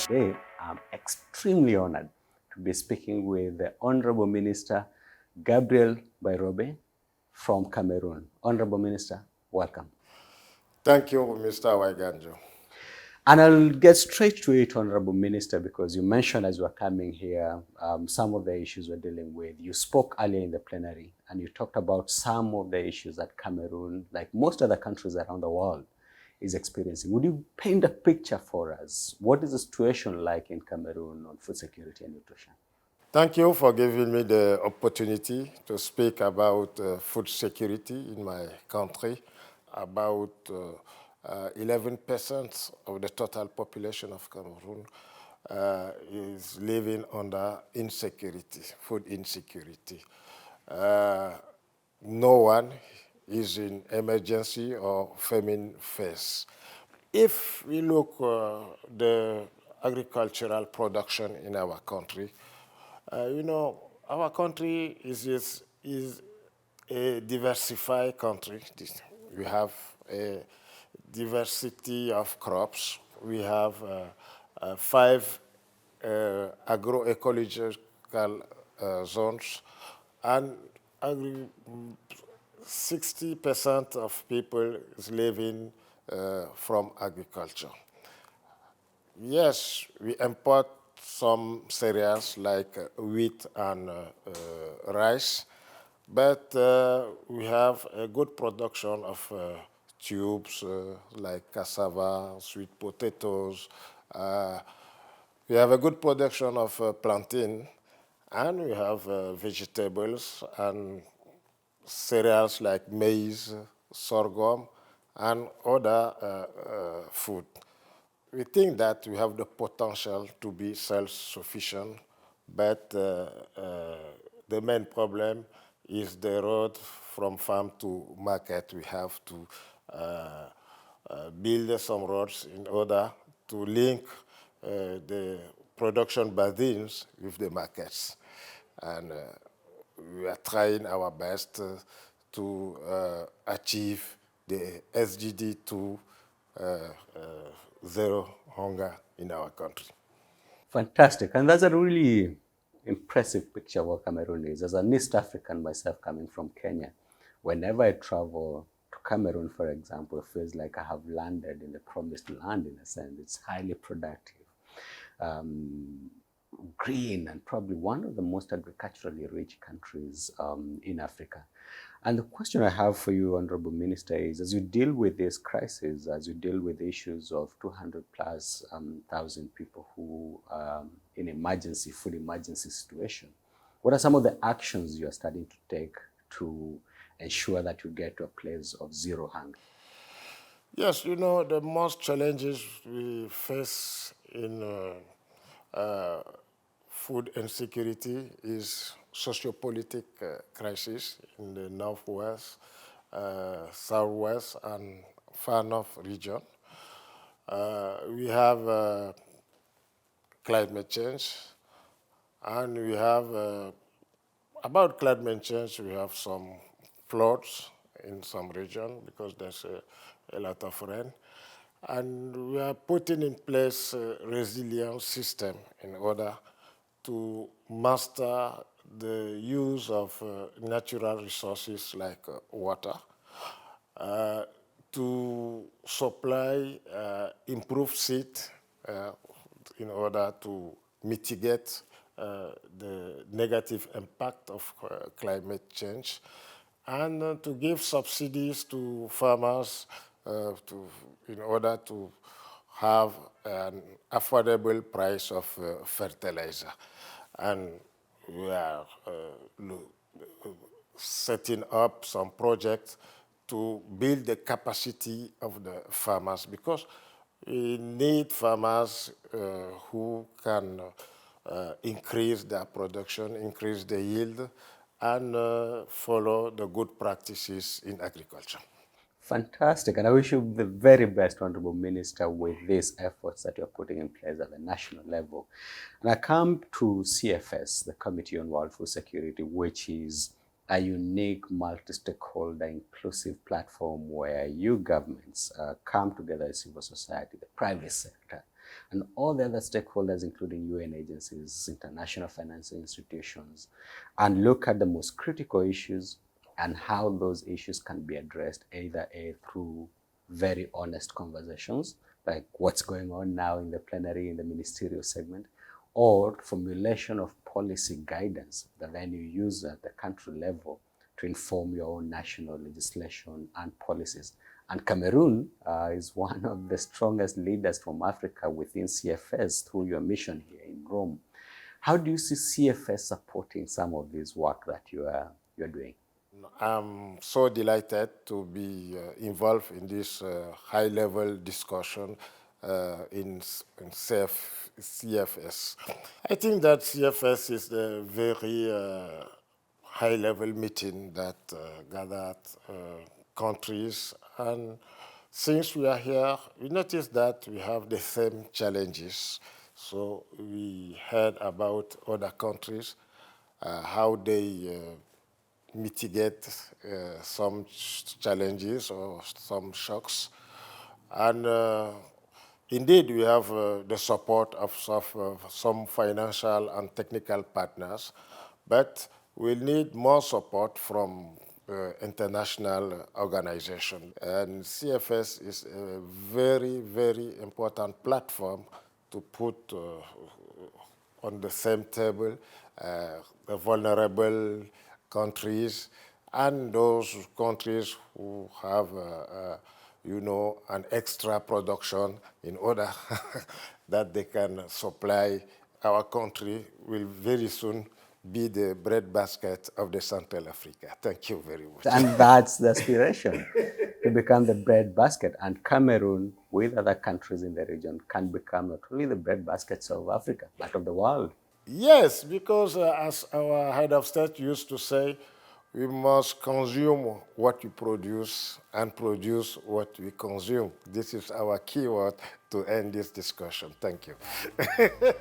Today, I'm extremely honored to be speaking with the Honorable Minister Gabriel Mbairobe from Cameroon. Honorable Minister, welcome. Thank you, Mr. Waiganjo. And I'll get straight to it, Honorable Minister, because you mentioned as you were coming here some of the issues we're dealing with. You spoke earlier in the plenary and you talked about some of the issues that Cameroon, like most other countries around the world, is experiencing. Would you paint a picture for us? What is the situation like in Cameroon on food security and nutrition? Thank you for giving me the opportunity to speak about food security in my country. About 11% of the total population of Cameroon is living under insecurity, food insecurity. No one is in emergency or famine phase. If we look the agricultural production in our country, our country is a diversified country. We have a diversity of crops. We have five agroecological zones, and 60% of people is living from agriculture. Yes, we import some cereals like wheat and rice, but we have a good production of tubes like cassava, sweet potatoes. We have a good production of plantain, and we have vegetables and cereals like maize, sorghum, and other food. We think that we have the potential to be self-sufficient, but the main problem is the road from farm to market. We have to build some roads in order to link the production basins with the markets. And we are trying our best to achieve the SGD 2 zero hunger in our country. Fantastic. And that's a really impressive picture of what Cameroon is. As an East African myself coming from Kenya, whenever I travel to Cameroon, for example, it feels like I have landed in the promised land in a sense. It's highly productive, green, and probably one of the most agriculturally rich countries in Africa. And the question I have for you, Honorable Minister, is as you deal with this crisis, as you deal with issues of 200 plus thousand people who in emergency, food emergency situation, what are some of the actions you are starting to take to ensure that you get to a place of zero hunger? Yes, the most challenges we face in food insecurity is sociopolitical crisis in the northwest, southwest, and far north region. We have climate change, and we have, about climate change, we have some floods in some region because there's a lot of rain. And we are putting in place a resilience system in order to master the use of natural resources like water, to supply improved seed in order to mitigate the negative impact of climate change, and to give subsidies to farmers in order to have an affordable price of fertilizer. And we are setting up some projects to build the capacity of the farmers, because we need farmers who can increase their production, increase the yield, and follow the good practices in agriculture. Fantastic. And I wish you the very best, Honorable Minister, with these efforts that you're putting in place at the national level. And I come to CFS, the Committee on World Food Security, which is a unique multi-stakeholder inclusive platform where you governments come together as civil society, the private sector, and all the other stakeholders, including UN agencies, international financial institutions, and look at the most critical issues and how those issues can be addressed either through very honest conversations, like what's going on now in the plenary, in the ministerial segment, or formulation of policy guidance that then you use at the country level to inform your own national legislation and policies. And Cameroon is one of the strongest leaders from Africa within CFS through your mission here in Rome. How do you see CFS supporting some of this work that you're doing? I'm so delighted to be involved in this high-level discussion in CFS. I think that CFS is a very high-level meeting that gathered countries, and since we are here, we noticed that we have the same challenges. So we heard about other countries, how they mitigate some challenges or some shocks. And indeed, we have the support of some financial and technical partners, but we need more support from international organizations. And CFS is a very, very important platform to put on the same table the vulnerable countries and those countries who have, an extra production in order that they can supply our country will very soon be the breadbasket of the Central Africa. Thank you very much. And that's the aspiration, to become the breadbasket. And Cameroon, with other countries in the region, can become not only the breadbaskets of Africa, but of the world. Yes, because as our head of state used to say, we must consume what we produce and produce what we consume. This is our keyword to end this discussion. Thank you. Thank you.